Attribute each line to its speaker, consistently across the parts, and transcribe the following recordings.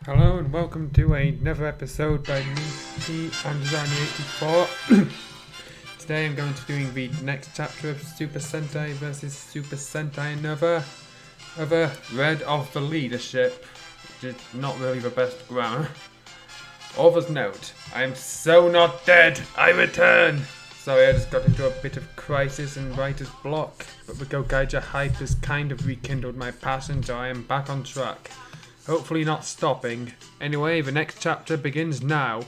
Speaker 1: Hello and welcome to another episode by me and Zani84. Today I'm going to be doing the next chapter of Super Sentai vs Super Sentai another Red of the Leadership, which is not really the best grammar. Author's note, I am so not dead, I return! Sorry, I just got into a bit of crisis and writer's block, but the Gogaija hype has kind of rekindled my passion, so I am back on track. Hopefully not stopping. Anyway, the next chapter begins now.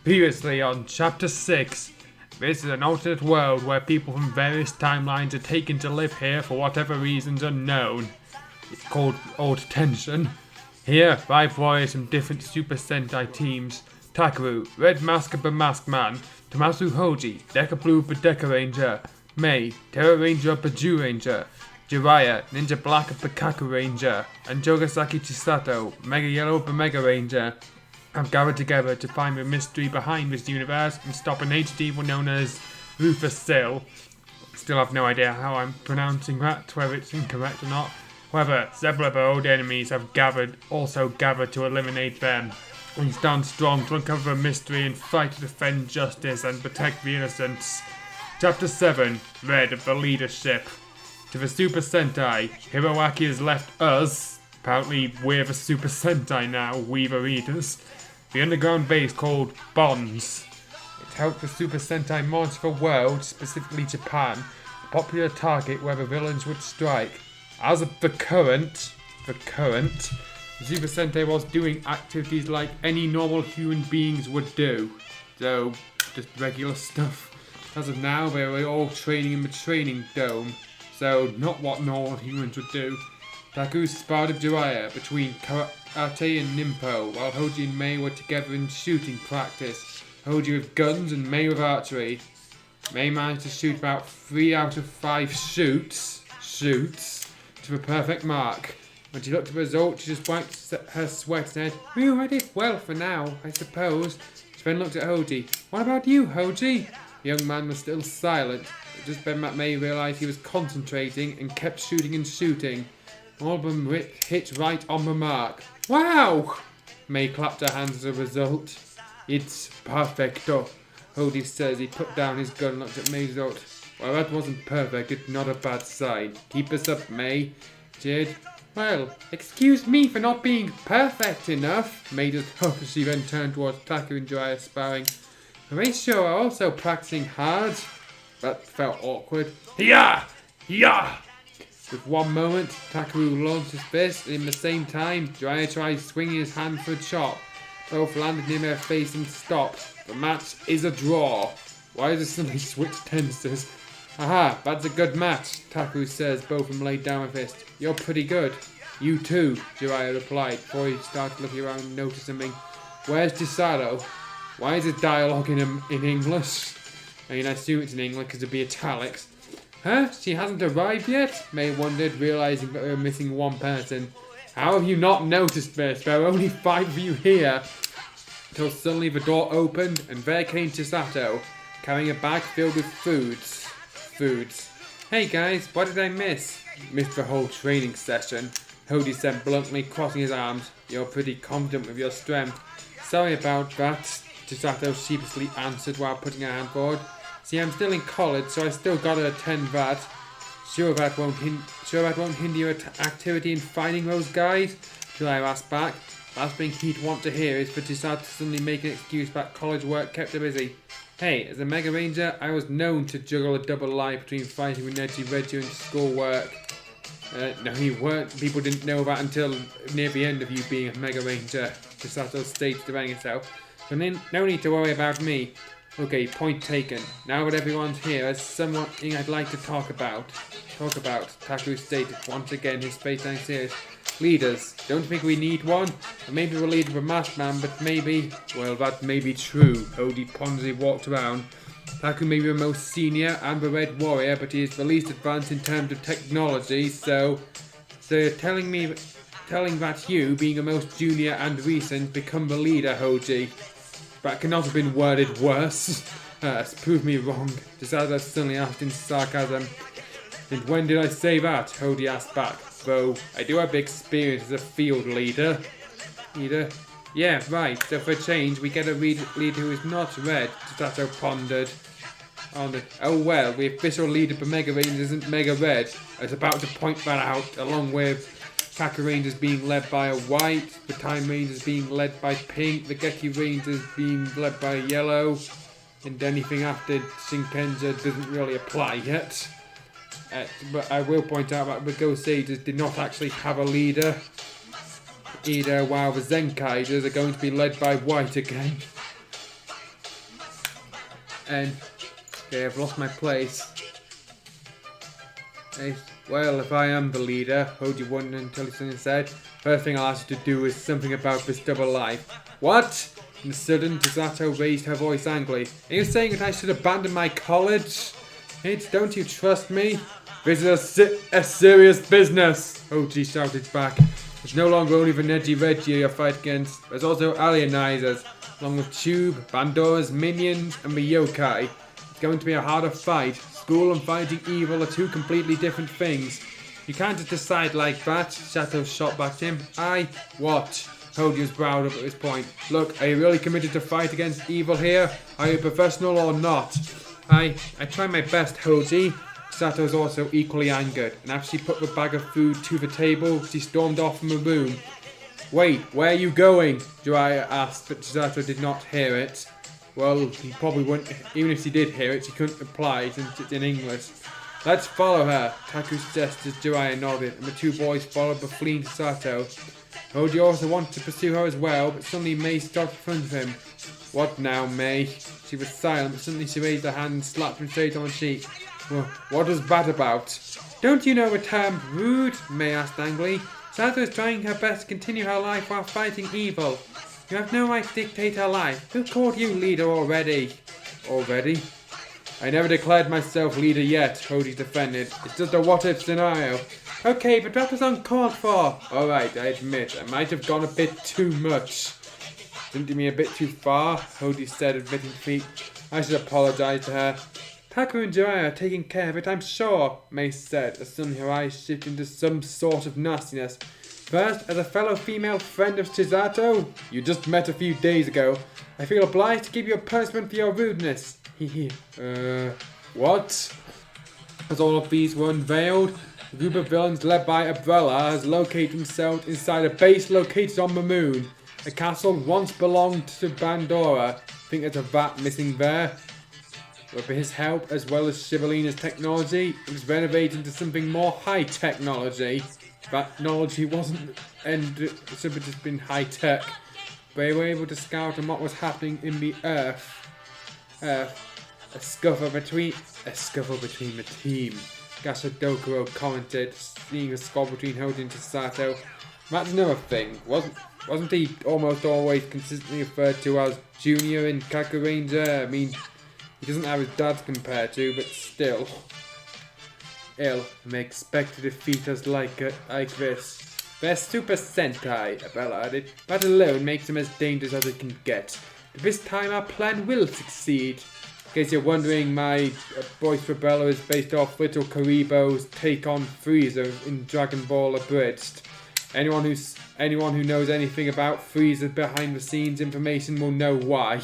Speaker 1: Previously on Chapter 6. This is an alternate world where people from various timelines are taken to live here for whatever reasons unknown. It's called Old Tension. Here, 5 warriors from different Super Sentai teams. Takaru, Red Mask of the Maskman. Tomasu Hoji, Deca Blue the Deca Ranger. Mei, Terror Ranger of the Jew Ranger. Jiraiya, Ninja Black of the Kaku Ranger, and Jogasaki Chisato, Mega Yellow of the Mega Ranger, have gathered together to find the mystery behind this universe and stop an ancient evil known as Rufus Sill. Still have no idea how I'm pronouncing that, whether it's incorrect or not. However, several of our old enemies have also gathered to eliminate them. We stand strong to uncover the mystery and fight to defend justice and protect the innocents. Chapter 7, Red of the Leadership. To the Super Sentai, Hiroaki has left us. Apparently we're the Super Sentai now, we the readers. The underground base called Bonds. It helped the Super Sentai monitor the world, specifically Japan, a popular target where the villains would strike. As of the current, the Super Sentai was doing activities like any normal human beings would do. So, just regular stuff. As of now, they were all training in the training dome. So, not what normal humans would do. Taku sparred with Jiraiya between karate and ninpo, while Hoji and Mei were together in shooting practice. Hoji with guns and Mei with archery. Mei managed to shoot about 3 out of 5 shoots, to the perfect mark. When she looked at the result, she just wiped her sweat and said, "Phew, I did well for now, I suppose." She then looked at Hoji. "What about you, Hoji?" The young man was still silent. Just then Mei realised he was concentrating and kept shooting and shooting. All of them hit right on the mark. "Wow!" Mei clapped her hands as a result. "It's perfecto," Hoji says. He put down his gun and looked at Mei's result. "Well, that wasn't perfect. It's not a bad sign. Keep us up, Mei." Jade. "Well, excuse me for not being perfect enough," Mei just huffed as she then turned towards Taku and Jiraiya sparring. "Are they sure are also practicing hard?" That felt awkward. "Hiya! Hiya!" With one moment, Takaru launched his fist, and in the same time, Jiraiya tried swinging his hand for a chop. Both landed near their face and stopped. The match is a draw. Why does it suddenly switch tenses? "Aha, that's a good match," Takaru says. Both of them laid down a fist. "You're pretty good." "You too," Jiraiya replied, before he started looking around and noticed something. "Where's Chisaro? Why is it dialogue in English?" I mean, I assume it's in English because it'd be italics. "Huh? She hasn't arrived yet?" Mei wondered, realising that we were missing one person. "How have you not noticed this? There are only 5 of you here." Until suddenly the door opened and there came Chisato, carrying a bag filled with foods. "Hey guys, what did I miss?" "Missed the whole training session," Hoji said bluntly, crossing his arms. "You're pretty confident with your strength." "Sorry about that," Chisato sheepishly answered while putting her hand forward. "See, I'm still in college, so I still gotta attend that." Sure that won't hinder your activity in finding those guys?" Jiraiya asked back. Last thing he'd want to hear is for Chisato to suddenly make an excuse that college work kept her busy. "Hey, as a Mega Ranger, I was known to juggle a double life between fighting with Neji Reggie and school work." No, you weren't. People didn't know that until near the end of you being a Mega Ranger," Chisato stated, defending himself. "So no need to worry about me." "Okay, point taken. Now that everyone's here, there's something I'd like to talk about. Taku stated, once again, his face sounding serious. "Leaders, don't think we need one? Or maybe we'll lead the Maskman, but maybe..." "Well, that may be true," Hoji ponderously walked around. "Taku may be the most senior and the Red Warrior, but he is the least advanced in terms of technology, so you're telling that you, being the most junior and recent, become the leader, Hoji? That cannot have been worded worse." "Prove me wrong," Chisato suddenly asked in sarcasm. "And when did I say that?" Hoji asked back. "Though I do have experience as a field leader. Yeah, right. So for a change, we get a leader who is not red, Tato pondered. Oh well, the official leader for Mega Rangers isn't Mega Red. I was about to point that out, along with Taka Rangers being led by a white, the Time Rangers being led by pink, the Geki Rangers being led by yellow, and anything after Shinkenja doesn't really apply yet. But I will point out that the Ghost Ages did not actually have a leader either, while the Zenkaiders are going to be led by white again. And okay, I've lost my place. Well, if I am the leader, Hoji wouldn't until he said, first thing I'll ask you to do is something about this double life. What? In a sudden, Tazato raised her voice angrily. Are you saying that I should abandon my college? Don't you trust me? This is a serious business, Hoji shouted back. It's no longer only the Neji Reggie you're fighting against, there's also alienizers, along with Tube, Bandora's minions, and the yokai. It's going to be a harder fight. School and fighting evil are two completely different things. You can't just decide like that, Shato shot back at him. What? Hoji was browed up at this point. Look, are you really committed to fight against evil here? Are you a professional or not? I try my best, Hoji. Sato was also equally angered, and after she put the bag of food to the table, she stormed off from the room. Wait, where are you going? Jiraiya asked, but Sato did not hear it. Well, he probably wouldn't, even if she did hear it, she couldn't reply since it's in English. Let's follow her, Taku suggested as Jiraiya nodded, and the two boys followed the fleeing Sato. Hoji also wanted to pursue her as well, but suddenly Mei stopped in front of him. What now, Mei? She was silent, but suddenly she raised her hand and slapped him straight on the cheek. Well, what was that about? Don't you know the term rude? Mei asked angrily. Sato is trying her best to continue her life while fighting evil. You have no right to dictate her life. Who called you leader already? Already? I never declared myself leader yet, Hoji defended. It's just a what-if scenario. Okay, but that was uncalled for. Alright, I admit, I might have gone a bit too much. Didn't you mean a bit too far? Hoji said, admitting defeat. I should apologize to her. Taku and Jiraiya are taking care of it, I'm sure, Mei said, as suddenly her eyes shifted into some sort of nastiness. First, as a fellow female friend of Chisato, you just met a few days ago, I feel obliged to give you a punishment for your rudeness. What? As all of these were unveiled, a group of villains led by Umbrella has located themselves inside a base located on the moon. A castle once belonged to Bandora. Think there's a vat missing there. With his help, as well as Shivalina's technology, it was renovated into something more high technology. That technology wasn't, and it should have just been high tech. They were able to scout on what was happening in the Earth. A scuffle between the team. Gasadokuro commented, seeing a squabble between Hoji and Sato. That's another thing. Wasn't he almost always consistently referred to as Junior in Kaku Ranger? I mean, he doesn't have his dad to compare to, but still. I may expect to defeat us like this. They're Super Sentai, Bella added. That alone makes them as dangerous as it can get. But this time our plan will succeed. In case you're wondering, my voice for Bella is based off Little Karibo's take on Frieza in Dragon Ball Abridged. Anyone who knows anything about Frieza's behind the scenes information will know why.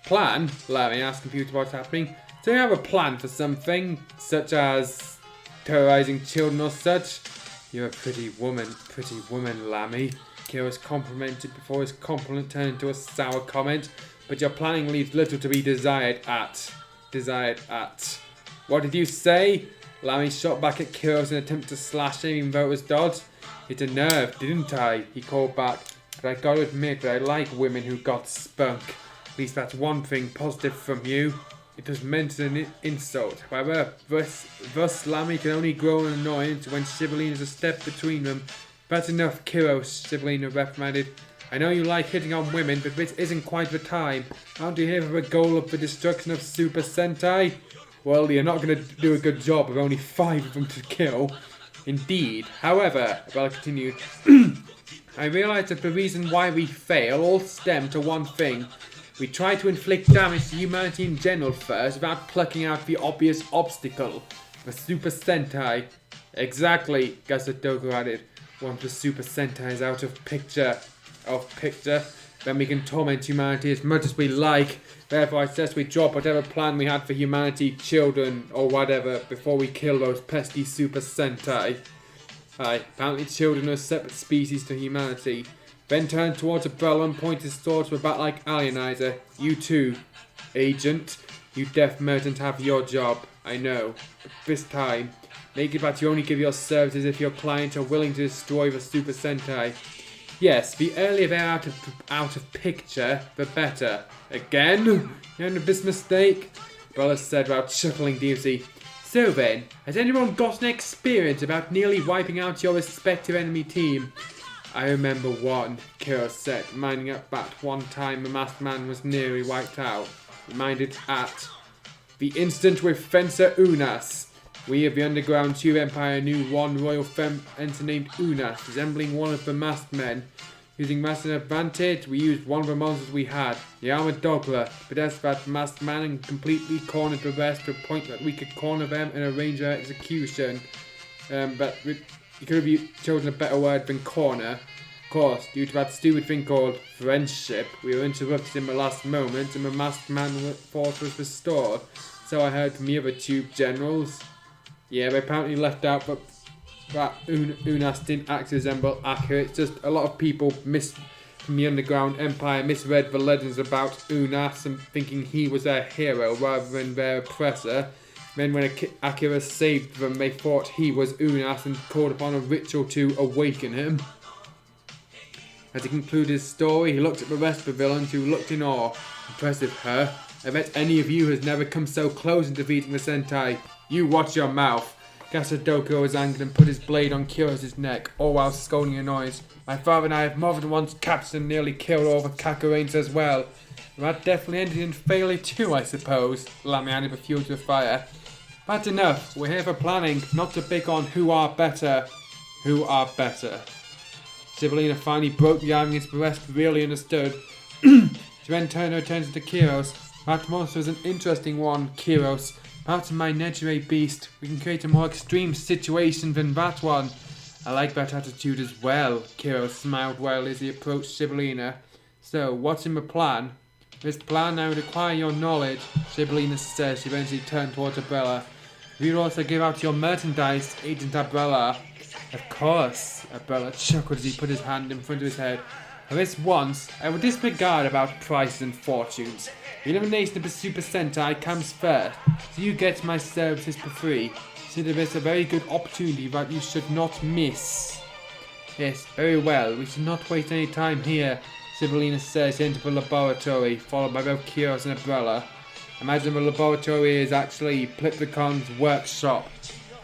Speaker 1: Plan? Larry asked computer what's happening. Do you have a plan for something, such as terrorizing children or such? You're a pretty woman, Lammy. Kira's complimented before his compliment turned into a sour comment. But your planning leaves little to be desired at. What did you say? Lammy shot back at Kiros in an attempt to slash him even though it was dodged. Hit a nerve, didn't I? He called back. But I gotta admit that I like women who got spunk. At least that's one thing positive from you. It was meant as an insult. However, thus Lammy can only grow an annoyance when Shivalina is a step between them. That's enough, Kiros, Shivalina reprimanded. I know you like hitting on women, but this isn't quite the time. Aren't you here for the goal of the destruction of Super Sentai? Well, you're not going to do a good job with only 5 of them to kill. Indeed. However, Bella continued, I realise that the reason why we fail all stem to one thing. We try to inflict damage to humanity in general first without plucking out the obvious obstacle. The Super Sentai. Exactly, Gasadoku added. once the Super Sentai is out of picture, then we can torment humanity as much as we like. Therefore, I suggest we drop whatever plan we had for humanity, children, or whatever, before we kill those pesky Super Sentai. Apparently children are a separate species to humanity. Then turned towards Umbrella and pointed his sword to a bat-like alienizer. You too, Agent. You deaf mutant have your job, I know. But this time, make it that you only give your services if your clients are willing to destroy the Super Sentai. Yes, the earlier they're out of picture, the better. Again? You know this mistake? Umbrella said while chuckling deeply. So then, has anyone got an experience about nearly wiping out your respective enemy team? I remember one, Kiro said, minding up that one time the Maskman was nearly wiped out. Reminded at the incident with Fencer Unas. We of the Underground Tube Empire knew one royal fencer named Unas, resembling one of the masked men. Using that as an advantage, we used one of the monsters we had, the armored Doppler, possessed that masked man and completely cornered the rest to a point that we could corner them and arrange their execution. But you could have chosen a better word than corner. Of course, due to that stupid thing called friendship, we were interrupted in the last moment and the masked man force was restored. So I heard from the other tube generals. Yeah, they apparently left out that Unas didn't actually resemble Akira. It's just a lot of people from the Underground Empire misread the legends about Unas and thinking he was their hero rather than their oppressor. Then when Akira saved them, they thought he was Unas and called upon a ritual to awaken him. As he concluded his story, he looked at the rest of the villains who looked in awe. Impressive, huh? I bet any of you has never come so close in defeating the Sentai. You watch your mouth. Gasadoko was angered and put his blade on Kiro's neck, all while scolding a noise. My father and I have more than once captured and nearly killed all the Kakurains as well. That definitely ended in failure too, I suppose. Lamy added with fuel to the fire. That's enough. We're here for planning, not to pick on who are better. Who are better. Sibylina finally broke the arm against the rest, really understood. She then turned her attention to Kiros. That monster is an interesting one, Kiros. Perhaps in my Nejire beast, we can create a more extreme situation than that one. I like that attitude as well, Kiros smiled well as he approached Sibylina. So, what's in the plan? This plan now would require your knowledge, Sibylina said. She eventually turned towards Umbrella. Will you also give out your merchandise, Agent Umbrella? Of course, Umbrella chuckled as he put his hand in front of his head. For this once, I will disregard about prices and fortunes. The elimination of the Super Sentai comes first, so you get my services for free. Consider this a very good opportunity that you should not miss. Yes, very well, we should not waste any time here, Sibylina says into the laboratory, followed by both Kiros and Umbrella. Imagine the laboratory is actually Pliplicon's workshop.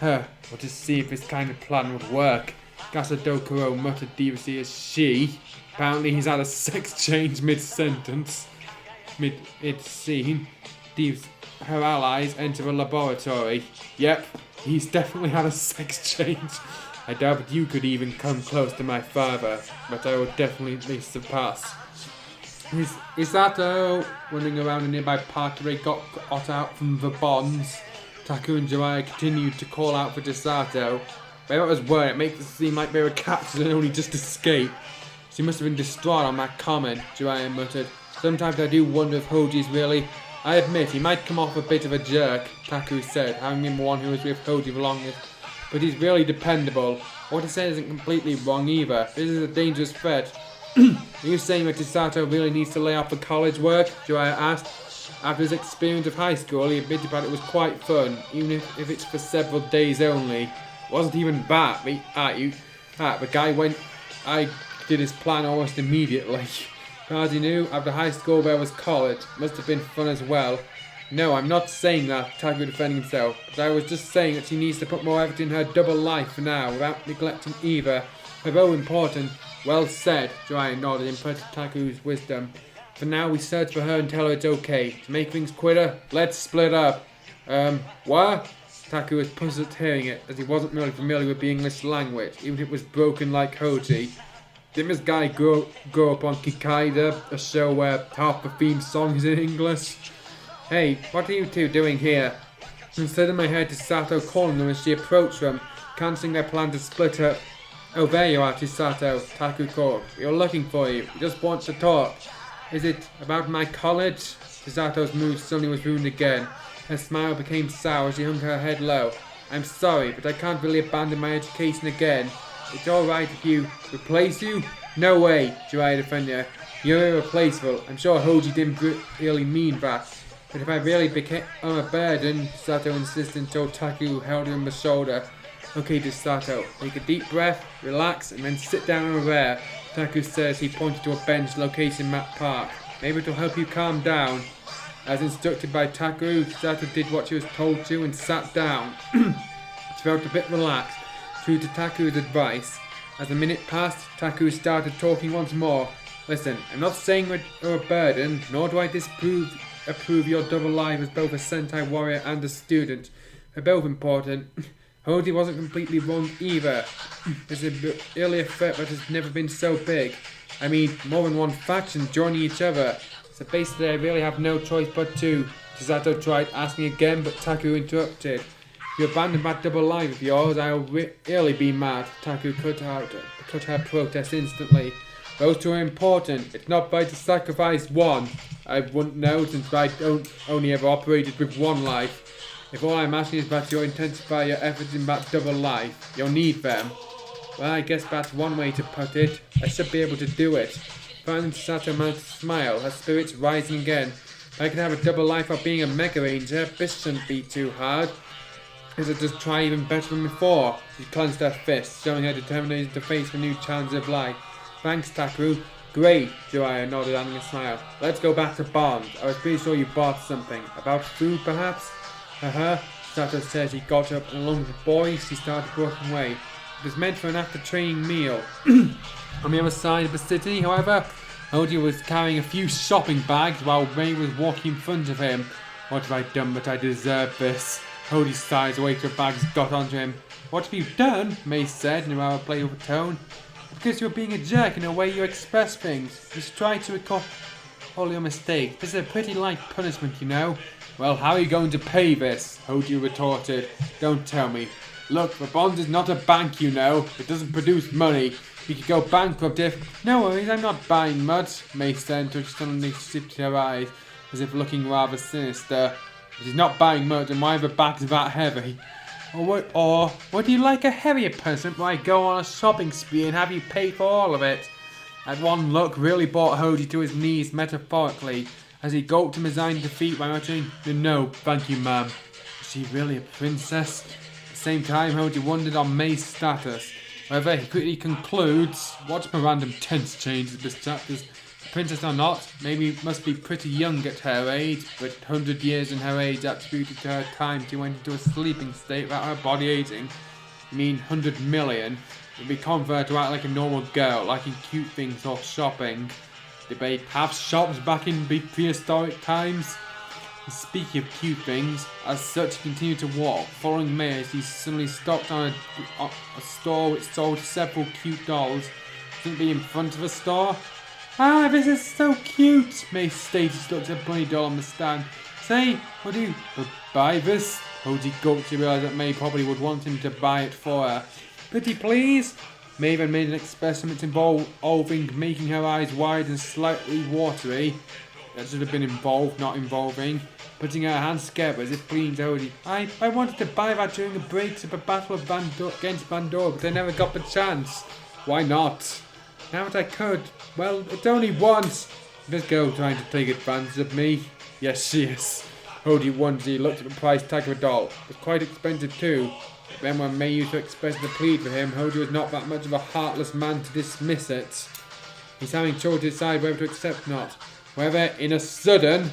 Speaker 1: Well, to see if this kind of plan would work. Gasadokuro muttered deviously as she. Apparently he's had a sex change mid-sentence. Mid-scene. Her allies enter the laboratory. Yep, he's definitely had a sex change. I doubt that you could even come close to my father, but I will definitely surpass. Is that running around a nearby park they got out from the bonds? Taku and Jiraiya continued to call out for Desato. But what was worried, it makes it seem like they were captured and only just escaped. She must have been distraught on that comment, Jiraiya muttered. Sometimes I do wonder if Hoji's really... I admit, he might come off a bit of a jerk, Taku said, having been the one who was with Hoji the longest. But he's really dependable. What he said isn't completely wrong either. This is a dangerous threat. Are you saying that Desato really needs to lay off the college work? Jiraiya asked. After his experience of high school, he admitted that it was quite fun, even if it's for several days only. It wasn't even that. The guy went... I did his plan almost immediately. As he knew, after high school there was college. Must have been fun as well. No, I'm not saying that, Taku defending himself, but I was just saying that she needs to put more effort in her double life for now, without neglecting either. Although important, well said, Jiraiya nodded, impressed with Taku's wisdom. For now, we search for her and tell her it's okay. To make things quicker, let's split up. What? Taku was puzzled at hearing it, as he wasn't really familiar with the English language, even if it was broken like Hoji. Didn't this guy grow up on Kikaida, a show where half the theme song is in English? Hey, what are you two doing here? Instead of my head to Sato calling them as she approached them, cancelling their plan to split up. Oh, there you are, Chisato, Taku called. We were looking for you. We just want to talk. Is it about my college? Chisato's mood suddenly was ruined again. Her smile became sour as she hung her head low. I'm sorry, but I can't really abandon my education again. It's alright if you replace you? No way, Jiraiya defended her. You're irreplaceable. I'm sure Hoji didn't really mean that. But if I really became a burden, Chisato insisted until Taku held her on the shoulder. Okay, Chisato, take a deep breath, relax, and then sit down over there. Taku said as he pointed to a bench located in that park. Maybe it'll help you calm down. As instructed by Taku, Chisato did what she was told to and sat down. She felt a bit relaxed, true to Taku's advice. As the minute passed, Taku started talking once more. Listen, I'm not saying you're a burden, nor do I approve your double life as both a Sentai warrior and a student. They're both important. Hoji wasn't completely wrong either. There's an earlier threat that has never been so big. I mean, more than one faction joining each other. So basically I really have no choice but to. Chisato tried asking again, but Taku interrupted. If you abandon that double life of yours, I'll really be mad. Taku cut her protest instantly. Those two are important. It's not right to sacrifice one. I wouldn't know since I only ever operated with one life. If all I'm asking is that you intensify your efforts in that double life, you'll need them. Well, I guess that's one way to put it. I should be able to do it. Finally, Chisato managed to smile, her spirits rising again. If I could have a double life of being a Mega Ranger, this shouldn't be too hard. I should just try even better than before. She clenched her fist, showing her determination to face the new challenge of life. Thanks, Taku. Great, Jiraiya nodded, adding a smile. Let's go back to Bond. I was pretty sure you bought something. About food, perhaps? Chisato said he got up and along with the boys, she started walking away. It was meant for an after-training meal. On the other side of the city, however, Hoji was carrying a few shopping bags while Ray was walking in front of him. What have I done but I deserve this? Hoji sighed as the weight of the bags got onto him. What have you done? May said in a rather playful tone. Because you're being a jerk in the way you express things. Just try to recall all your mistakes. This is a pretty light punishment, you know. Well, how are you going to pay this? Hoji retorted. Don't tell me. Look, the Bond is not a bank, you know. It doesn't produce money. We could go bankrupt if... No worries, I'm not buying much, May said until she suddenly shifted her eyes, as if looking rather sinister. If she's not buying much, then why are the bags that heavy? Or would you like a heavier punishment where I go on a shopping spree and have you pay for all of it? That one look really brought Hoji to his knees metaphorically, as he gulped in resigned defeat by muttering, No, thank you, ma'am. Is she really a princess? At the same time, Hoji wondered on May's status. However, he quickly concludes, watch my random tense changes this chapter. Princess or not, maybe must be pretty young at her age, but 100 years in her age attributed to her time she went into a sleeping state without her body aging. You mean 100 million? Would be converted to act like a normal girl, liking cute things or shopping. Did they have shops back in prehistoric times? And speaking of cute things, as such he continued to walk, following May as he suddenly stopped on a store which sold several cute dolls. Shouldn't be in front of a store? Ah, this is so cute, May stated, looked at a bunny doll on the stand. Say, would you buy this? Hoji gulped to realise that May probably would want him to buy it for her. Pretty please? May then made an expression which involving making her eyes wide and slightly watery. That should have been involved, not involving. Putting her hands together as if pleading to Hoji. I wanted to buy that during the breaks of the battle of against Bandor, but I never got the chance. Why not? Now that I could. Well, it's only once. This girl trying to take advantage of me. Yes, she is. Hoji wondered. He looked at the price tag of a doll. It was quite expensive too. But then when May used to express the plead for him, Hoji was not that much of a heartless man to dismiss it. He's having trouble to decide whether to accept or not. However, in a sudden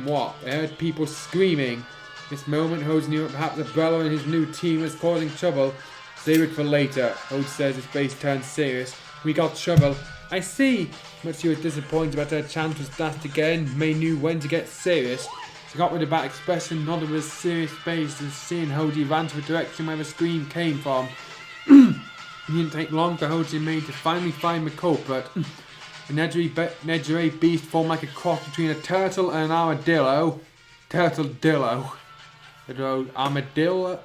Speaker 1: what? They heard people screaming. This moment, Hoji knew that perhaps the brother and his new team was causing trouble. Save it for later, Hoji says, his face turned serious. We got trouble. I see. Much she was disappointed that her chance was dashed again, May knew when to get serious. She got rid of that expression, nodded with a serious face, and seeing Hoji ran to the direction where the scream came from. It didn't take long for Hoji and May to finally find the culprit. The Nedjure beast formed like a cross between a turtle and an armadillo. Turtle-dillo. Armadillo?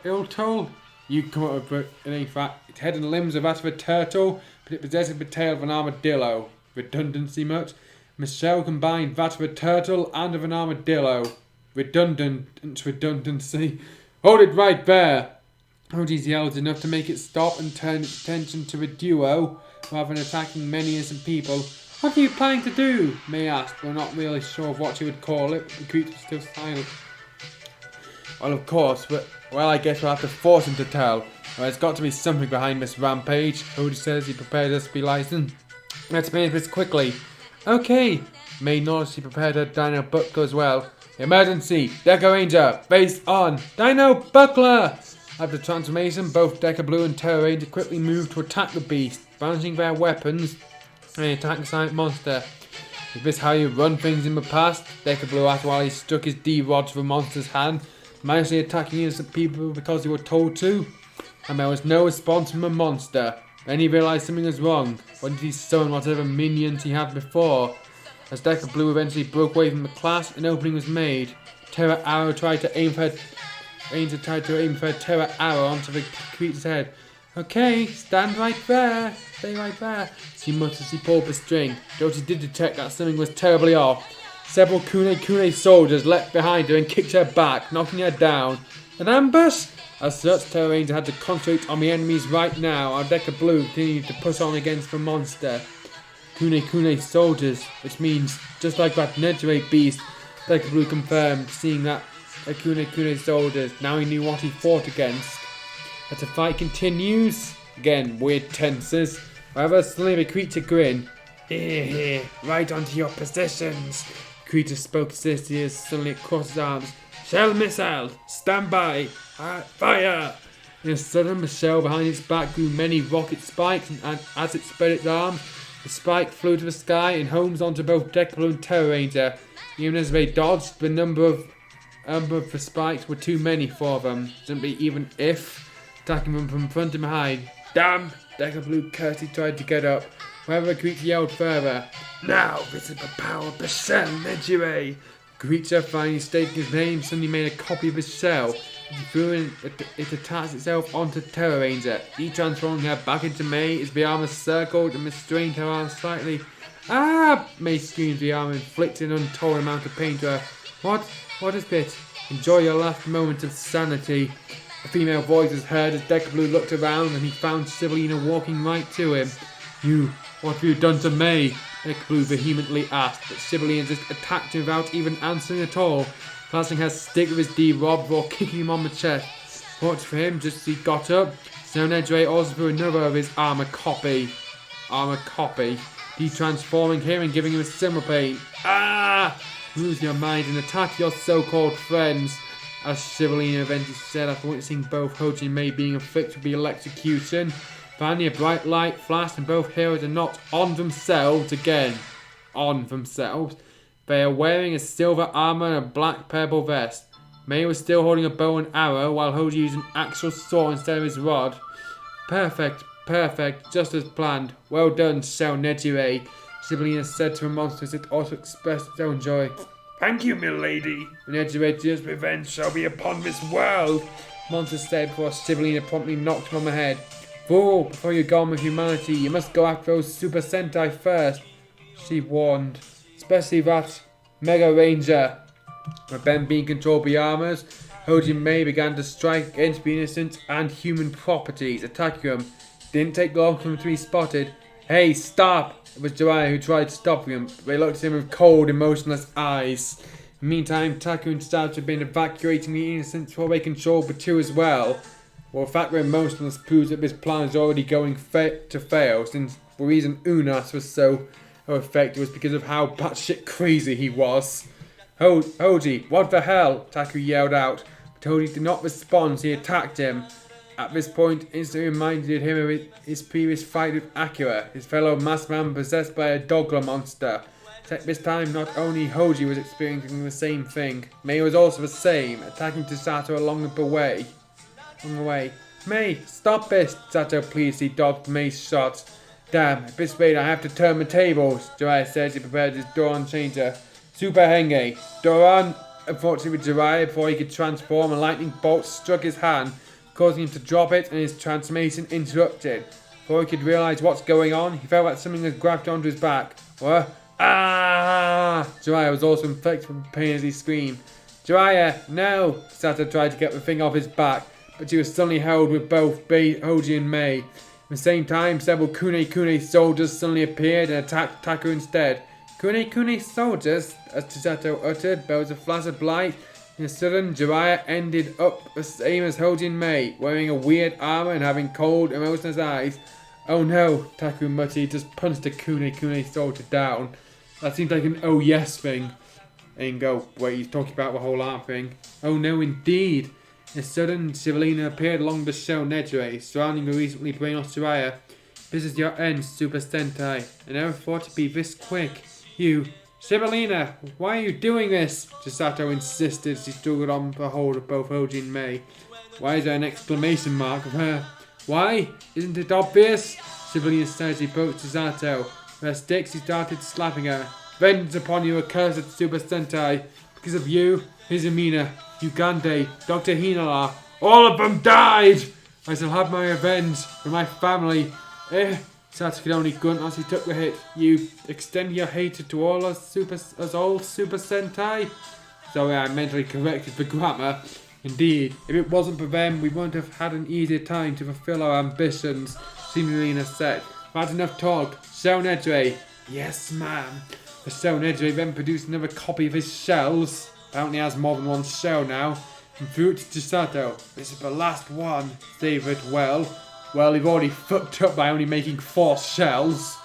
Speaker 1: You come up with it ain't fat. Its head and limbs are that of a turtle, but it possesses the tail of an armadillo. Redundancy much? Michelle combined that of a turtle and of an armadillo. Redundancy. Hold it right there! Hoji's yelled enough to make it stop and turn its attention to the duo, rather than attacking many innocent people. What are you planning to do? May asked, though not really sure of what she would call it. The creature was still silent. Well, of course, but, well, I guess we'll have to force him to tell. Well, there's got to be something behind this rampage, Hoji says he prepared us to be licensed. Let's make this quickly. Okay. May noticed he prepared her dino buckler as well. Emergency! Deca Ranger! Face on! Dino buckler! After transformation, both Deca Blue and Terror Ranger quickly moved to attack the beast, brandishing their weapons and attacking the silent monster. Is this how you run things in the past? Deca Blue asked while he stuck his D-rod to the monster's hand, maliciously attacking innocent people because they were told to. And there was no response from the monster. Then he realised something was wrong. Why did he summon whatever minions he had before? As Deca Blue eventually broke away from the class, an opening was made. Terror Arrow tried to aim for her Terror Arrow onto the creature's head. Okay, stand right there. Stay right there. She muttered as he pulled the string. Though she did detect that something was terribly off. Several Kune soldiers leapt behind her and kicked her back, knocking her down. An ambush? As such, Terror Ranger had to concentrate on the enemies right now, while Deca Blue continued to push on against the monster. Kune soldiers, which means, just like that Nejire beast, Deca Blue confirmed, seeing that the Kune soldiers. Now he knew what he fought against. As the fight continues, again, weird tenses. However, suddenly the creature grinned. Here, right onto your positions. The creature spoke seriously as suddenly it crossed his arms. Shell missile, stand by, fire! In a sudden, the shell behind its back grew many rocket spikes, and as it spread its arms, the spike flew to the sky and homes onto both Deca Blue and Terror Ranger. Even as they dodged, the number of the spikes were too many for them, simply even if attacking them from front and behind. Damn! Deca Blue cursed. He tried to get up. However, the creature yelled further. Now, this is the power of the shell, Nejire! The creature, finally stating his name, suddenly made a copy of his shell. It attached itself onto Terror Ranger, transforming her back into May as the armor circled and restrained her arms slightly. Ah! May screamed, the armor inflicting an untold amount of pain to her. What is it? Enjoy your last moment of sanity. A female voice was heard as Deca Blue looked around and he found Sibilina walking right to him. You, what have you done to May? Deca Blue vehemently asked, but Sibilina just attacked him without even answering at all, clashing her stick with his D-rod before kicking him on the chest. Fortunately for him, just as he got up, Nejire also threw another of his armor copy, de-transforming him and giving him a similar pain. Ah! Lose your mind and attack your so-called friends, as Sibilina eventually said after witnessing both Hoji and May being afflicted with the electrocution. Finally, a bright light flashed and both heroes are not on themselves again. On themselves. They are wearing a silver armor and a black purple vest. May was still holding a bow and arrow, while Hoji used an actual sword instead of his rod. Perfect, just as planned. Well done, Shell Nejire, Sibilina said to the monster as it also expressed its own joy. Thank you, milady. The Nejire's revenge shall be upon this world, monster said before Sibilina promptly knocked him on the head. Fool, before you go on with humanity, you must go after those Super Sentai first, she warned. Especially that Mega Ranger. With them being controlled by armors, Hoji and May began to strike against the innocent and human properties, attacking them. Didn't take long for them to be spotted. Hey, stop! It was Jiraiya who tried stopping him, but they looked at him with cold, emotionless eyes. In the meantime, Taku and Stabs had been evacuating the innocents while they controlled the two as well. Well, the fact they're emotionless proves that this plan is already going to fail, since the reason Unas was so effective was because of how batshit crazy he was. Hoji, what the hell? Taku yelled out, but Hoji did not respond, so he attacked him. At this point, instantly reminded him of his previous fight with Akira, his fellow Maskman possessed by a Dogla monster. Except this time, not only Hoji was experiencing the same thing, May was also the same, attacking Chisato along the way. May, stop this! Chisato pleaded, dodged May's shot. Damn, at this rate I have to turn the tables, Jiraiya said as he prepared his Doran changer. Super Henge. Doran, unfortunately with Jiraiya before he could transform, a lightning bolt struck his hand, causing him to drop it and his transformation interrupted. Before he could realise what's going on, he felt like something had grabbed onto his back. What? Ah! Jiraiya was also infected with pain as he screamed. Jiraiya, no! Sato tried to get the thing off his back, but she was suddenly held with both Hoji and Mei. At the same time, several Kune soldiers suddenly appeared and attacked Taku instead. Kune soldiers, as Chisato uttered, there was a flash of light. In a sudden, Jiraiya ended up the same as Hoji and Mei, wearing a weird armour and having cold, emotionless eyes. Oh no, Taku muttered. He just punched a Kune soldier down. That seems like an oh yes thing. And go, wait, he's talking about the whole arm thing. Oh no, indeed. In a sudden, Shivalina appeared along the show Nedre, surrounding the recently brainwashed Jiraiya. This is your end, Super Sentai. I never thought it'd be this quick. You, Shivalina, why are you doing this? Chisato insisted as he struggled on the hold of both Hoji and Mei. Why is there an exclamation mark of her? Why? Isn't it obvious? Shivalina said as he approached Chisato. With her sticks, he started slapping her. Vengeance upon you, accursed Super Sentai. Because of you, Izumina, Ugande, Dr. Hinala, all of them died! I shall have my revenge for my family. Sato could only grunt as he took the hit. You extend your hatred to all us old Super Sentai? Sorry, I mentally corrected the grammar. Indeed, if it wasn't for them, we wouldn't have had an easier time to fulfill our ambitions, Shivalina said. That's enough talk. Show Nedre. Yes, ma'am. The show Nedre then produced another copy of his shells. Apparently has more than one shell now. And threw it to Chisato. This is the last one. Save it well. Well, you've already fucked up by only making 4 shells.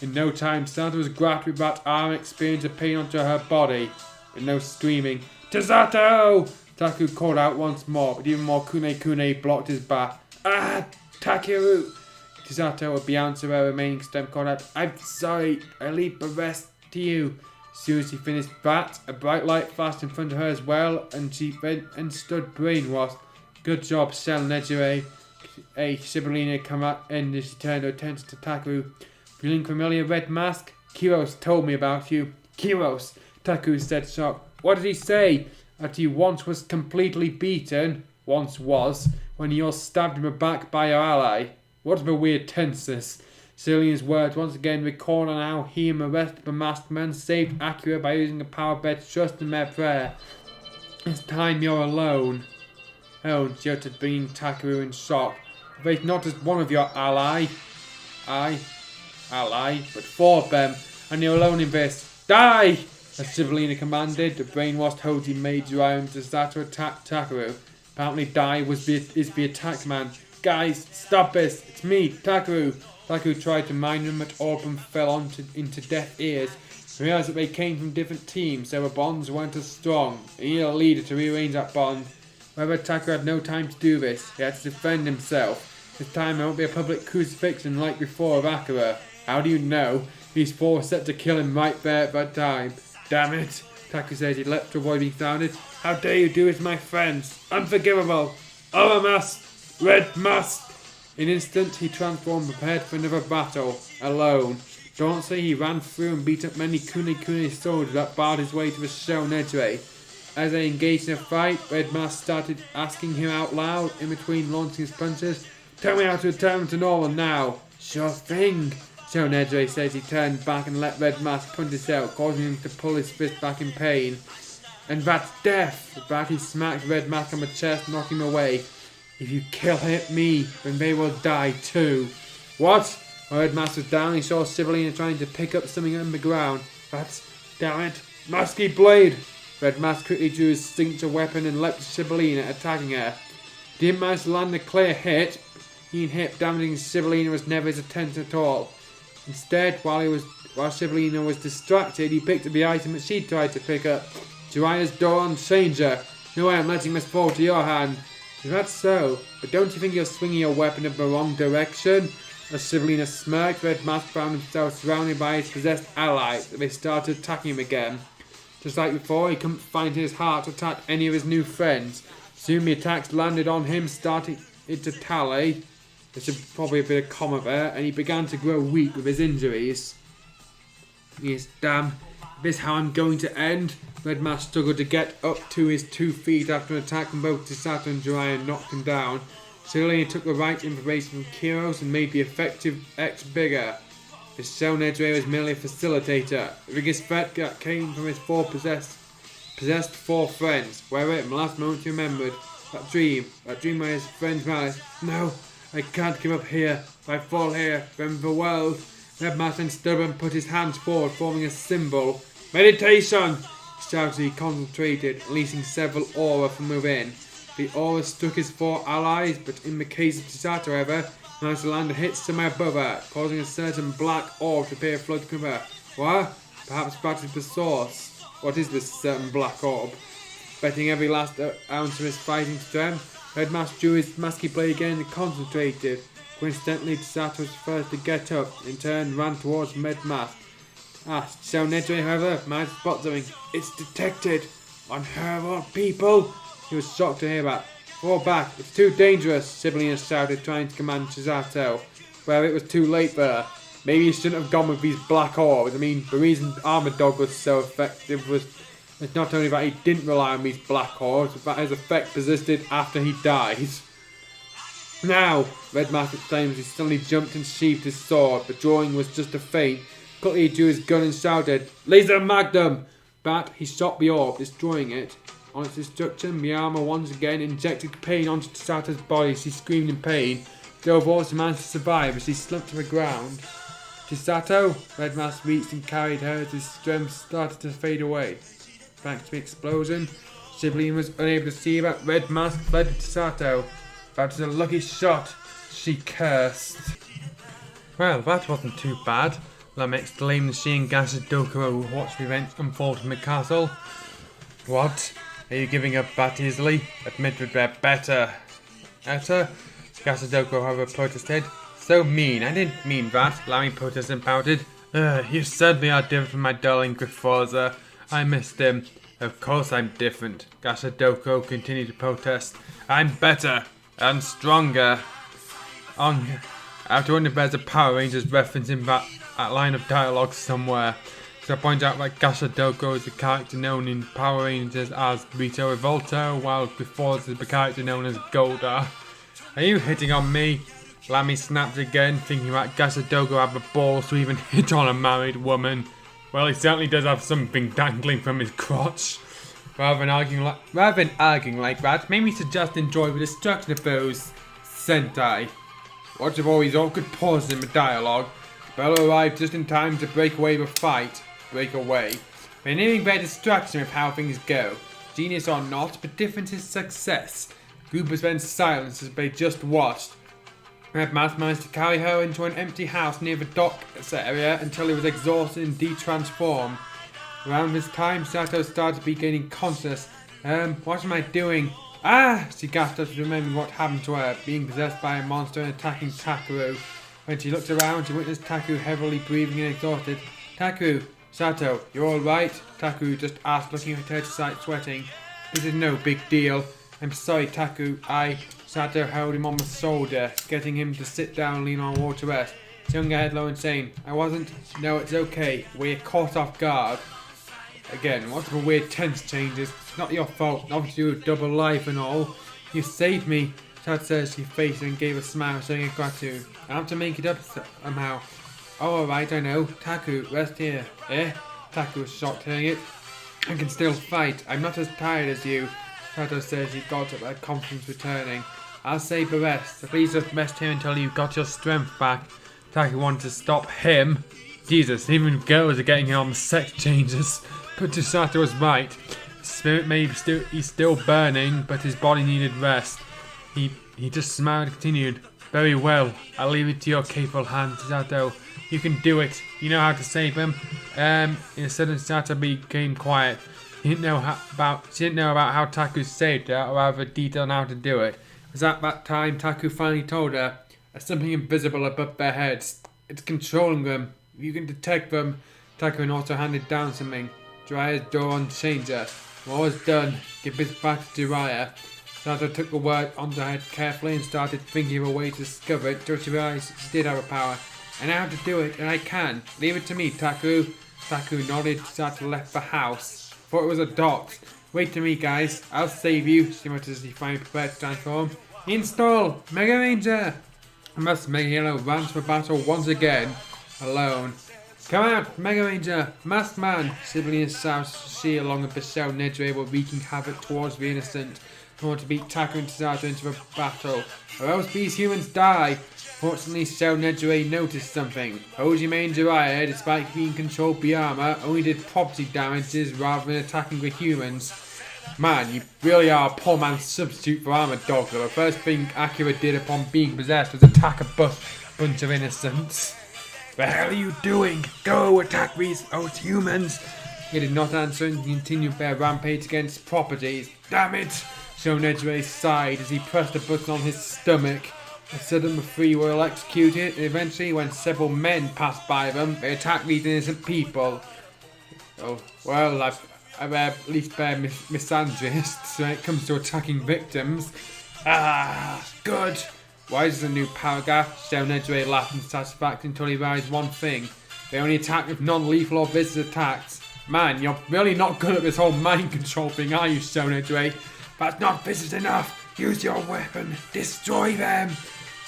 Speaker 1: In no time, Chisato was grabbed with that arm and experienced a pain onto her body. With no screaming. Chisato! Taku called out once more, but even more Kune blocked his back. Ah! Takeru! Chisato would be answering her remaining stem called out, I'm sorry, I leave the rest to you. As soon as she finished that, a bright light flashed in front of her as well, and she then stood brainwashed. Good job, Shell Nejire. Shivalina come out and as she turned her attention to Taku. Feeling familiar, Red Mask? Kiros told me about you. Kiros, Taku said shocked. What did he say? That you once was completely beaten, once was, when you all stabbed in the back by your ally. What a weird tenseness. Cillian's words once again recalled on how he and the rest of the Maskman saved Akira by using a power of their trust in their prayer. It's time you're alone. Oh, she uttered, bringing Takeru in shock. Face not as one of your ally, but 4 of them, and you're alone in this. Die! As Shivalina commanded, the brainwashed Hoji made Jiraiya and Chisato attack Takeru. Apparently Dai is the attack man. Guys, stop this! It's me, Takeru! Takeru tried to mind them, but all of them fell into deaf ears. He realised that they came from different teams, so the bonds weren't as strong. He needed a leader to rearrange that bond. However, Takeru had no time to do this. He had to defend himself. This time there won't be a public crucifixion like before of Akira. How do you know? These 4 were set to kill him right there at that time. Damn it! Takeru said he leapt to avoid being sounded. How dare you do it to my friends? Unforgivable! Mask! Red Mask! In an instant, he transformed, prepared for another battle. Alone. Dauntlessly, he ran through and beat up many Kune soldiers that barred his way to the show Nedre. As they engaged in a fight, Red Mask started asking him out loud, in between launching his punches, Tell me how to return to normal now. Sure thing. Show Nedre says he turned back and let Red Mask punch his out, causing him to pull his fist back in pain. And that's death! With that, he smacked Red Mask on the chest, knocking him away. If you kill me, then they will die too. What? While Red Mask was down, he saw Shivalina trying to pick up something on the ground. That's, damn it, Musky Blade! Red Mask quickly drew his signature weapon and leapt to Shivalina, attacking her. He didn't manage to land a clear hit. He hit, damaging Shivalina was never his attention at all. Instead, while Shivalina was distracted, he picked up the item that she tried to pick up. Jiraiya's Doron Changer. No way I'm letting this fall to your hand. That's so, but don't you think you're swinging your weapon in the wrong direction? As Shivalina smirked, Red Mask found himself surrounded by his possessed allies, and they started attacking him again. Just like before, he couldn't find his heart to attack any of his new friends. Soon the attacks landed on him, starting it to tally. There should probably a bit of comma there, and he began to grow weak with his injuries. Yes, damn. This is how I'm going to end. Red Mask struggled to get up to his 2 feet after an attack from both Chisato and Jiraiya knocked him down. Suddenly he took the right information from Kiros and made the effective X bigger. The Shell Nedre was merely a facilitator. The biggest threat that came from his possessed four friends. Where at the last moment he remembered that dream where his friends Malice. No, I can't give up here. If I fall here, then the world. Red Maskman stood up and put his hands forward, forming a symbol. Meditation! He shouted. He concentrated, releasing several aura from within. The aura struck his four allies, but in the case of Chisato, however, managed to land a hit somewhere above her, causing a certain black orb to appear flood cover. What? Perhaps that is the source. What is this certain black orb? Betting every last ounce of his fighting strength, Red Mask drew his masky blade again and concentrated. Coincidentally, Chisato was first to get up, in turn ran towards Red Mask. Shell Nedre, however, managed to spot something. It's detected! Unheard of, people! He was shocked to hear that. Fall back, it's too dangerous, Sibylline shouted, trying to command Chisato. Well, it was too late for her. Maybe he shouldn't have gone with these black orbs. I mean, the reason Armored Dog was so effective was not only that he didn't rely on these black orbs, but that his effect persisted after he died. Now, Red Mask exclaimed as he suddenly jumped and sheathed his sword. The drawing was just a feint. Quickly he drew his gun and shouted, Laser Magnum! But he shot the orb, destroying it. On its destruction, the armor once again injected pain onto Chisato's body. She screamed in pain, though also managed to survive as she slumped to the ground. Chisato, Red Mask reached and carried her as his strength started to fade away. Thanks to the explosion, Sibylline was unable to see that Red Mask fled to Chisato. That was a lucky shot, she cursed. Well, that wasn't too bad, Lam exclaimed as she and Gasadoko watched the events unfold in the castle. What? Are you giving up that easily? Admit that they're better. Better? Gasadoko, however, protested. So mean, I didn't mean that, Lammy protested and pouted. You certainly are different from my darling Griforza. I missed him. Of course I'm different, Gasadoko continued to protest. I'm better and stronger. After wonder if there's a Power Rangers reference in that line of dialogue somewhere. So I point out that Gasadoko is the character known in Power Rangers as Rito Revolta, while Griforza is the character known as Golda. Are you hitting on me? Lammy snapped again, thinking that Gasadoko had the balls to even hit on a married woman. Well, he certainly does have something dangling from his crotch. Rather than arguing like that, maybe we should just enjoy the destruction of those Sentai. Watch of all these awkward pauses in the dialogue. Bella arrived just in time to break away the fight. Break away. They're nearing their distraction with how things go. Genius or not, but different is success. The group was then silenced as they just watched. Red Mask managed to carry her into an empty house near the docks area until he was exhausted and de-transformed. Around this time, Sato started to be gaining consciousness. What am I doing? She gasped after remembering what happened to her, being possessed by a monster and attacking Takeru. When she looked around, she witnessed Takeru heavily breathing and exhausted. Takeru, Sato, you alright? Takeru just asked, looking at her to sight sweating. This is no big deal. I'm sorry, Takeru. Sato held him on the shoulder, getting him to sit down and lean on a wall to rest. His young head low and saying, I wasn't. No, it's okay. We're caught off guard. Again, what a weird tense changes. It's not your fault. Obviously, you have double life and all. You saved me. Sato says she faced and gave a smile, showing her gratitude. I have to make it up somehow. Oh, alright, I know. Taku, rest here. Eh? Taku was shocked hearing it. I can still fight. I'm not as tired as you. Sato says she got up, her confidence returning. I'll save the rest, so please just rest here until you've got your strength back. Taku wanted to stop him. Jesus, even girls are getting on the sex changes. But Chisato was right. His spirit may be still burning, but his body needed rest. He just smiled and continued. Very well, I'll leave it to your capable hands, Chisato. You can do it. You know how to save him. In a sudden, Chisato became quiet. She didn't know about how Taku saved her, or have a detail on how to do it. It was at that time Taku finally told her, there's something invisible above their heads. It's controlling them. You can detect them. Taku also handed down something. Jiraiya's door on changer. When all was done, give this back to Jiraiya. Sato took the word onto her head carefully and started thinking of a way to discover it till she realized she did have a power. I know how to do it, and I can. Leave it to me, Taku. Taku nodded. Sato left the house. Thought it was a dot. Wait to me, guys. I'll save you, she muttered as he finally prepared to transform. Install! Mega Ranger! Mega Yellow runs for battle once again, alone. Come out, Mega Ranger! Maskman! Sibley and she along with Michelle Nedre were wreaking havoc towards the innocent in order to beat Taku and Tazato into a battle, or else these humans die. Fortunately, Michelle Nedre noticed something. Hojime and Jiraiya, despite being controlled by armor, only did property damages rather than attacking the humans. Man, you really are a poor man's substitute for Armored Dog. The first thing Akira did upon being possessed was attack a bunch of innocents. The hell are you doing? Go attack these humans! He did not answer and continued their rampage against properties. Damn it! Shonedre sighed as he pressed a button on his stomach. A sudden the three were executed, and eventually when several men passed by them, they attacked these innocent people. Oh, well, I'm at least they're misandrists when it comes to attacking victims. Ah, good! Why is there a new paragraph? Shonedre laughed in satisfaction until he realized one thing. They only attack if non-lethal or visitor attacks. Man, you're really not good at this whole mind control thing, are you, Shonedre? That's not visit enough! Use your weapon! Destroy them!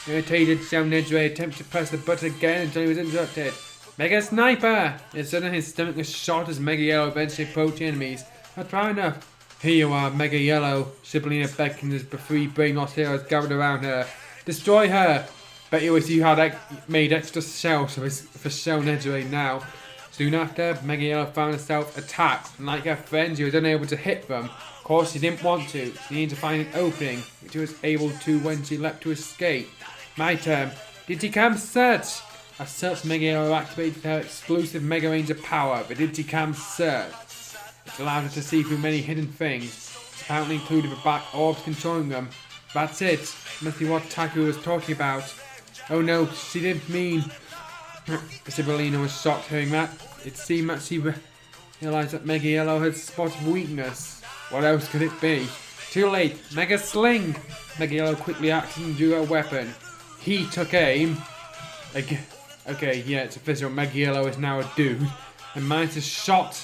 Speaker 1: Irritated, Shonedre attempted to press the button again until he was interrupted. Mega Sniper! And suddenly his stomach was shot as Mega Yellow eventually approached the enemies. Not far enough. Here you are, Mega Yellow. Shibolina beckoned as the three brainwashed heroes gathered around her. Destroy her! Bet you wish you had made extra shells for Shonedre now. Soon after, Mega Yellow found herself attacked, and like her friends, she was unable to hit them. Of course, she didn't want to. She needed to find an opening, which she was able to when she leapt to escape. My turn. Digicam search! As such, Mega Yellow activated her exclusive Mega Ranger power, the Digicam search. It allowed her to see through many hidden things, apparently including the black orbs controlling them. That's it. Must be what Taku was talking about. Oh no, she didn't mean... Sibolina was shocked hearing that. It seemed that she realized that Mega Yellow had spotted weakness. What else could it be? Too late. Mega Sling! Mega Yellow quickly acted and drew her weapon. He took aim. Okay, yeah, it's official. Mega Yellow is now a dude. And managed to shot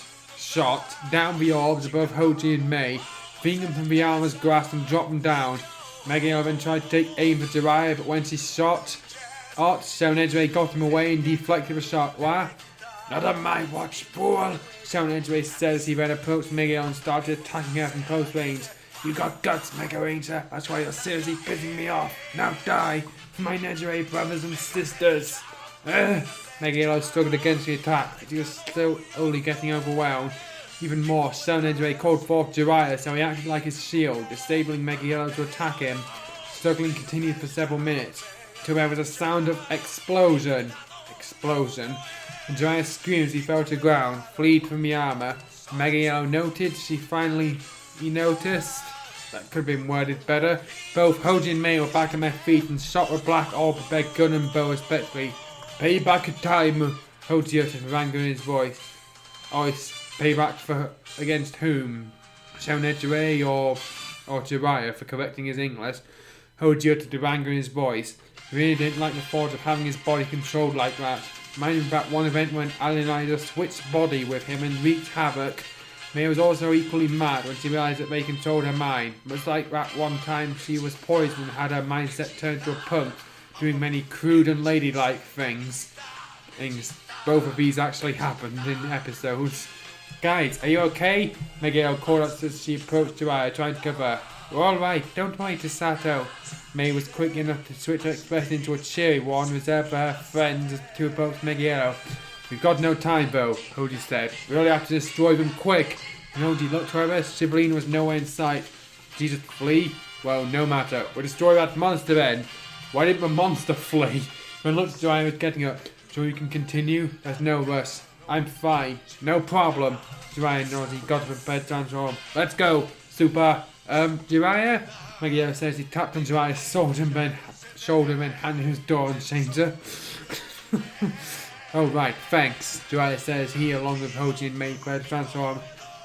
Speaker 1: down the orbs above Hoji and Mei, freeing them from the armor's grasp and drop them down. Mega Yellow then tried to take aim for Jiraiya, but when she shot, Shonedre got him away and deflected the shot. What? Not on my watch, fool! Shonedre said as he then approached Mega Yellow and started attacking her from close range. You got guts, Mega Ranger. That's why you're seriously pissing me off. Now die for my Nedre brothers and sisters. Mega Yellow struggled against the attack, but he was still only getting overwhelmed. Even more, Shonedre called forth Jiraiya, so he acted like his shield, disabling Mega Yellow to attack him. Struggling continued for several minutes, till there was a sound of explosion. And Jiraiya screamed as he fell to the ground, fleed from the armor. Mega Yellow noted he noticed. That could have been worded better. Both Hoji and Mei were back on their feet and shot with black orb with their gun and bow respectively. Payback time, Hoji uttered with anger in his voice. Payback for against whom? Shonedre or Jiraiya for correcting his English. Hoji uttered with anger in his voice. He really didn't like the thought of having his body controlled like that. Reminding that one event when Alinida switched body with him and wreaked havoc. Mei was also equally mad when she realised that they controlled her mind. Much like that one time she was poisoned and had her mindset turned to a punk, doing many crude and ladylike things. Both of these actually happened in episodes. Guys, are you okay? Mega Yellow called out as she approached Jiraiya, trying to cover her. We're alright, don't worry, Tazato. Mei was quick enough to switch her expression into a cheery one, reserved for her friends to approach Mega Yellow. We've got no time, Bo, Hoji said. We really have to destroy them quick. And Hoji looked however, Shibolina was nowhere in sight. Did he just flee? Well, no matter. We'll destroy that monster then. Why didn't the monster flee? When looked at Jiraiya was getting up. So you can continue? There's no rush. I'm fine. No problem. Jiraiya nodded. He got up and bed transform. Let's go, Super. Jiraiya? Mega Yellow says he tapped on Jiraiya's shoulder and handed his door and changer. Oh right, thanks, Jiraiya says he along with Hoji and Mei bed transform.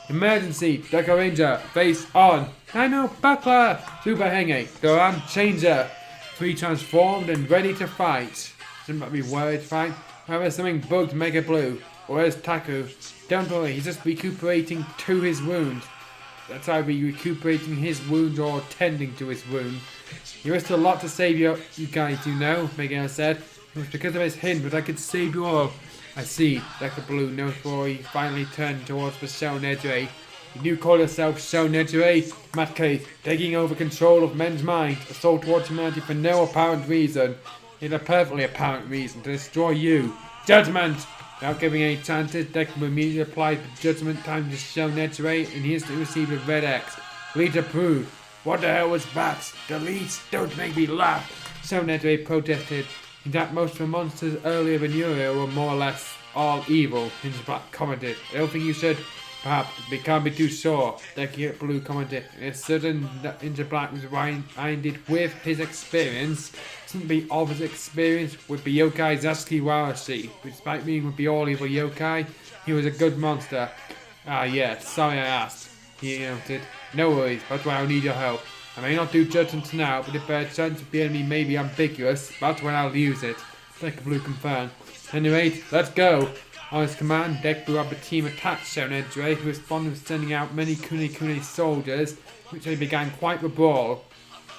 Speaker 1: Emergency, Deco Ranger, face on. I know, Buckler, Super Henge, Doran, Changer. Three transformed and ready to fight. Shouldn't that be worried fine? However, something bugged Mega Blue. Where's Taku? Don't worry, he's just recuperating to his wound. That's either recuperating his wound or tending to his wound. You risked a lot to save you guys, you know, Miguel said. It was because of his hint, but I could save you all. I see, Decker Blue noticed before he finally turned towards the Shounedre. You call yourself Shounedre? Matt Case, taking over control of men's minds, assault towards humanity for no apparent reason. It's a perfectly apparent reason to destroy you. Judgment! Without giving any chances, Decker Blue immediately applied the judgment time to Shounedre and he instantly received a red X. Delete approved. What the hell was that? Delete? Don't make me laugh! Shounedre protested. In that most of the monsters earlier than Uriel were more or less all evil, Ninja Black commented. I don't think you should. Perhaps we can't be too sure, Decker Blue commented. It's certain that Ninja Black was reminded with his experience. Something of his experience with the yokai Zaski Warashi. Despite being with the all evil yokai, he was a good monster. Ah yeah, sorry I asked, he noted. No worries, that's why I'll need your help. I may not do judgments now, but if their chance of the enemy may be ambiguous, that's when I'll use it. Decker Blue confirmed. Anyway, let's go. On his command, Decker Blue had the team attack Shounedre, who responded with sending out many Kune soldiers, which they began quite the brawl.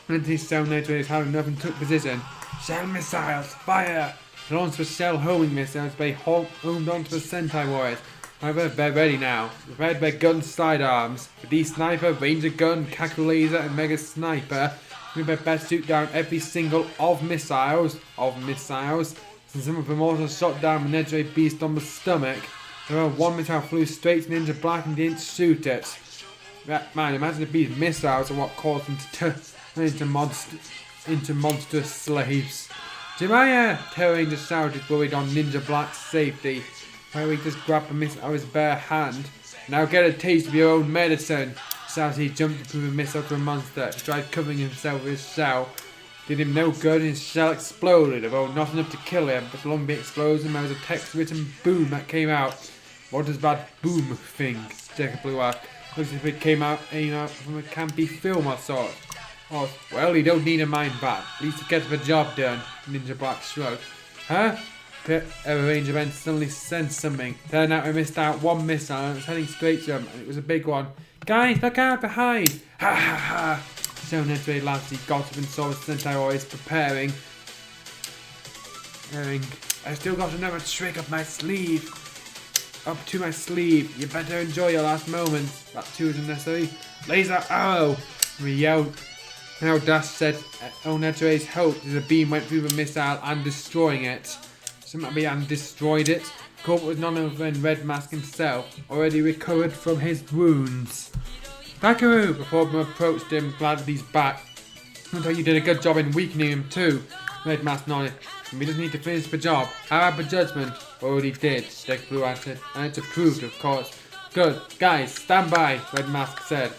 Speaker 1: When these Shounedres had enough and took position. Shell missiles, fire! They launched the shell homing missiles, they homed onto the Sentai warriors. However, they're ready now. Prepared their guns sidearms. With these sniper, ranger gun, kaku laser, and mega sniper, we their best shoot down every single of missiles, since some of them also shot down the Nedre beast on the stomach. However, one missile flew straight to Ninja Black and didn't shoot it. Man, imagine if these missiles are what caused them to turn into monstrous slaves. Jiraiya! Terror Ranger shouted, worried on Ninja Black's safety. Where he just grabbed the missile out of his bare hand. Now get a taste of your own medicine. He jumped through the missile to a monster. He tried covering himself with his shell. Did him no good and his shell exploded, although not enough to kill him. But along the explosion there was a text-written boom that came out. What is that boom thing? Decker Blue asked. Looks as if it came out from a campy film or sort. Oh, well, you don't need a mind bat. At least it gets the job done. Ninja Black shrugged. Huh? Ranger then suddenly sensed something. Turned out we missed out one missile and it was heading straight to him, and it was a big one. Guys, look out behind! Ha ha ha! Shounedre laughed as he got up and saw the Sentai warriors preparing. I still got another trick up my sleeve. Up to my sleeve. You better enjoy your last moments. That too isn't necessary. Laser arrow! We yelled. Now Dash said Onedre's hoped as a beam went through the missile and destroying it. Somebody and destroyed it. Caught was none other than Red Mask himself, already recovered from his wounds. Takaru! Before them approached him, glad that he's back. I thought you did a good job in weakening him too. Red Mask nodded. We just need to finish the job. How about the judgment? Already did, Decker Blue answered. And it's approved, of course. Good. Guys, stand by, Red Mask said.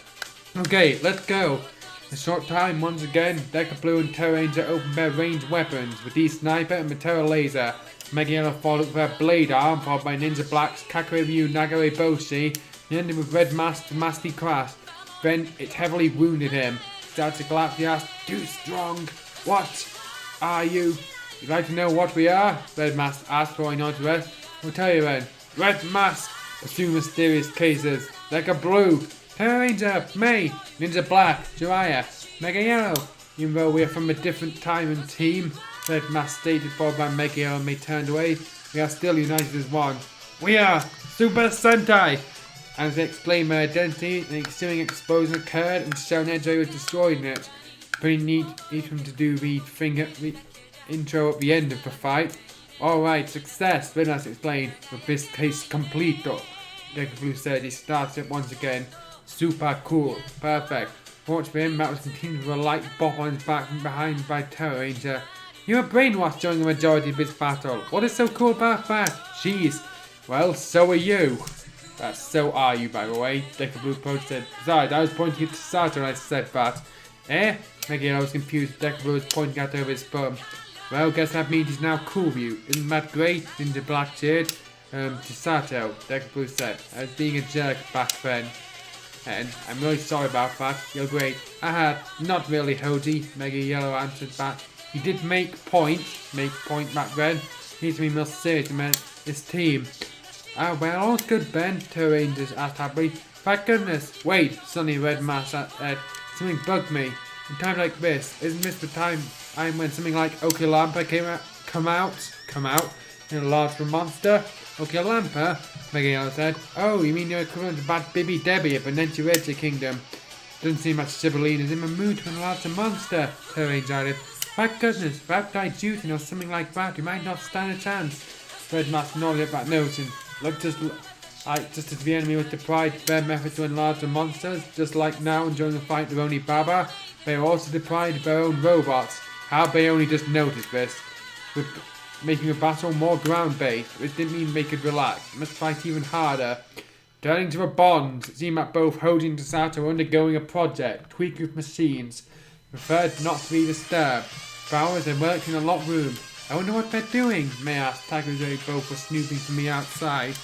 Speaker 1: Okay, let's go. In a short time, once again, Decker Blue and Terror Ranger opened their ranged weapons with the sniper and the Terror Laser. Mega Yellow followed with her blade arm, followed by Ninja Black's Kakure Ryu Nagare Boshi, and ended with Red Mask's Masty Crash. Then it heavily wounded him. Started to collapse, he asked, "Too strong? What are you?" "You'd like to know what we are?" Red Mask asked, throwing on to rest. "I'll tell you then. Red Mask, pursue mysterious cases. Decker Blue, Terror Ranger, May, Ninja Black, Jiraiya, Mega Yellow. Even though we are from a different time and team," Red Mask stated, followed by Mega Yellow and May turned away, "we are still united as one. We are Super Sentai!" As they explained their identity, an ensuing explosion occurred and Shounedre was destroyed in it. Pretty neat him to do the intro at the end of the fight. "Alright, success," Red Mask explained. "With this case completo," Decker Blue said. He started it once again. "Super cool. Perfect." Watch for him, Matt was continued with a light bop on his back from behind by Terror Ranger. "You were brainwashed during the majority of this battle. What is so cool about that?" "Jeez. Well, so are you." So are you, by the way," Decker Blue protested. "Besides, I was pointing at Sato when I said that." "Eh?" Mega Yellow was confused. Decker Blue was pointing out over his thumb. "Well, guess that means he's now cool with you. Isn't that great?" Ninja Black cheered. "Chisato," Decker Blue said. "I was being a jerk back then. And I'm really sorry about that. You're great." Not really, Hody," Mega Yellow answered back. "He did make point back then. He needs to be more serious about his team." "Ah, well, all's good, Ben," Terror Rangers asked happily. "Thank goodness." "Wait," suddenly Red Mask said. "Something bugged me." In times like this, isn't this the time when something like Okilampa come out in a large monster? Okilampa? Miguel said. Oh, you mean you're equivalent to Bad Bibby Debbie of Venentia Kingdom? Doesn't seem like Sibylline is in the mood to enlarge a monster, Terry decided. My goodness, without digesting or something like that, you might not stand a chance. Red Mask nodded at that note and looked just as the enemy was deprived of their method to enlarge the monsters, just like now during the fight with Oni Baba, they were also deprived of their own robots. How they only just noticed this? With making the battle more ground-based, which didn't mean they could relax. They must fight even harder. Turning to the bonds, it seemed that both Hoji and Sato were undergoing a project, tweaked with machines, preferred not to be disturbed. For hours they worked in a locked room. I wonder what they're doing, May asked. Takuzo both were snooping from the outside.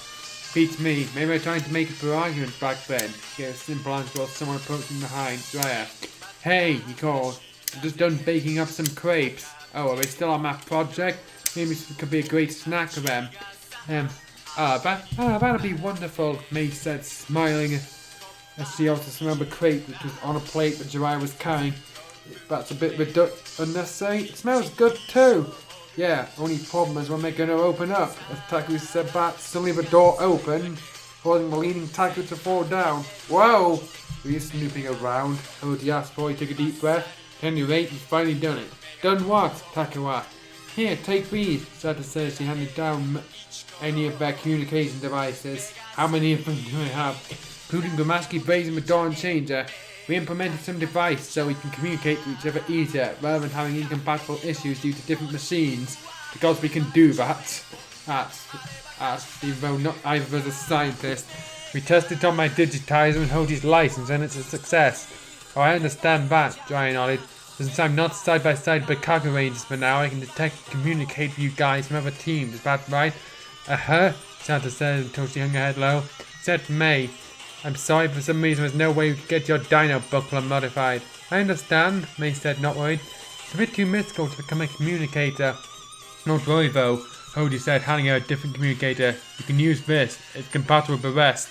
Speaker 1: Beats me, maybe they're trying to make a for argument back then. He gave a simple answer while someone approaching behind. Dryer. Hey, he called. I'm just done baking up some crepes. Oh, are they still on that project? Maybe this could be a great snack for them. That'll be wonderful, May said, smiling as she also smelled the crepe which was on a plate that Jiraiya was carrying. That's a bit unnecessary. It smells good too. Yeah, only problem is when they're going to open up. As Taku said that, suddenly the door opened, causing the leaning Taku to fall down. Whoa! Were you snooping around? Hoji asked before he took a deep breath. At any rate, he's finally done it. Done what? Taku asked. Here, take these, Sato said. She handed down any of their communication devices. How many of them do I have? Including Gramaski, Brazen, the door and Changer. We implemented some device so we can communicate to each other easier, rather than having incompatible issues due to different machines. Because we can do that. Even though not either of us a scientist. We tested on my digitizer and Hoji's license and it's a success. Oh, I understand that, Jiraiya nodded. Since I'm not side-by-side Bakaga Rangers for now, I can detect and communicate with you guys from other teams, is that right? Santa said until she hung her head low. Said May. I'm sorry, for some reason there's no way we could get your dino buckler modified. I understand, May said, not worried. It's a bit too mystical to become a communicator. Don't worry though, Hoji said, handing her a different communicator. You can use this, it's compatible with the rest.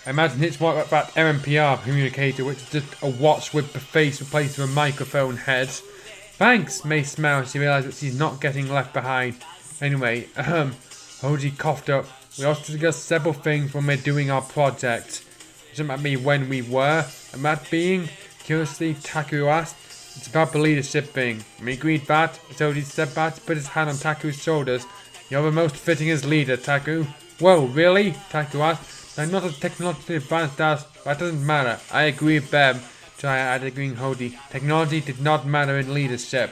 Speaker 1: I imagine it's what that RMPR communicator, which is just a watch with the face replaced with a microphone head. Thanks, May smiled as she realised that she's not getting left behind. Anyway, Hoji coughed up. We also discussed several things when we're doing our project. Doesn't matter me when we were. And that being, curiously, Taku asked, it's about the leadership thing. We agreed that, as Hoji said that, put his hand on Taku's shoulders. You're the most fitting as leader, Taku. Whoa, really? Taku asked. I'm not as technologically advanced as, that doesn't matter. I agree with them. Jiraiya added, agreeing Hoji. Technology did not matter in leadership.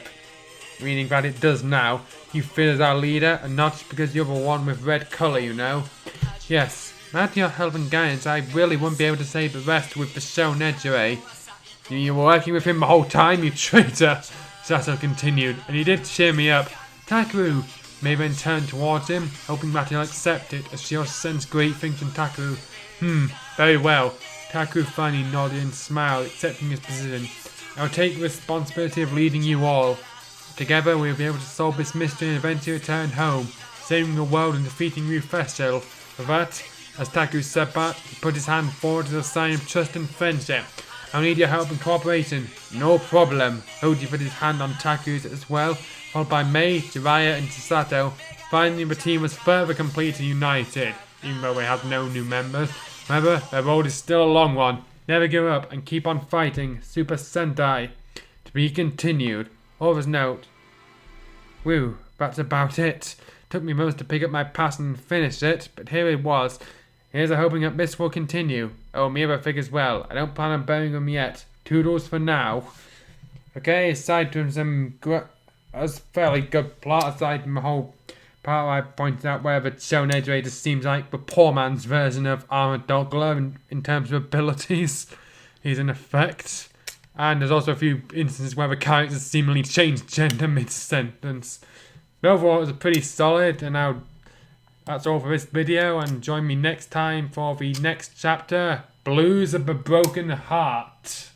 Speaker 1: Meaning that it does now. You fit as our leader, and not just because you're the one with red colour, you know. Yes, without your help and guidance, I really wouldn't be able to save the rest with the Shonen Edgeway. You were working with him the whole time, you traitor, Sato continued, and he did cheer me up. Taku! May then turned towards him, hoping that he'll accept it, as she also sensed great things from Taku. Very well. Taku finally nodded and smiled, accepting his position. I'll take the responsibility of leading you all. Together we'll be able to solve this mystery and eventually return home, saving the world and defeating Rufestil. For that, as Taku said that, he put his hand forward as a sign of trust and friendship. I'll need your help and cooperation. No problem. Hoji put his hand on Taku's as well, followed by May, Jiraiya and Chisato. Finally the team was further complete and united, even though they had no new members. However, their road is still a long one. Never give up and keep on fighting. Super Sentai. To be continued. Author's note. Whew, that's about it. Took me months to pick up my pass and finish it, but here it was. Here's a hoping that this will continue. Oh, me other figures well. I don't plan on burying them yet. Toodles for now. Okay, aside from some that's fairly good plot, aside from the whole part I pointed out where the Shonen Edgeway just seems like the poor man's version of Armored Dogler in terms of abilities. He's in effect. And there's also a few instances where the characters seemingly change gender mid-sentence. But overall, it was pretty solid, and now that's all for this video, and join me next time for the next chapter, Blues of the Broken Heart.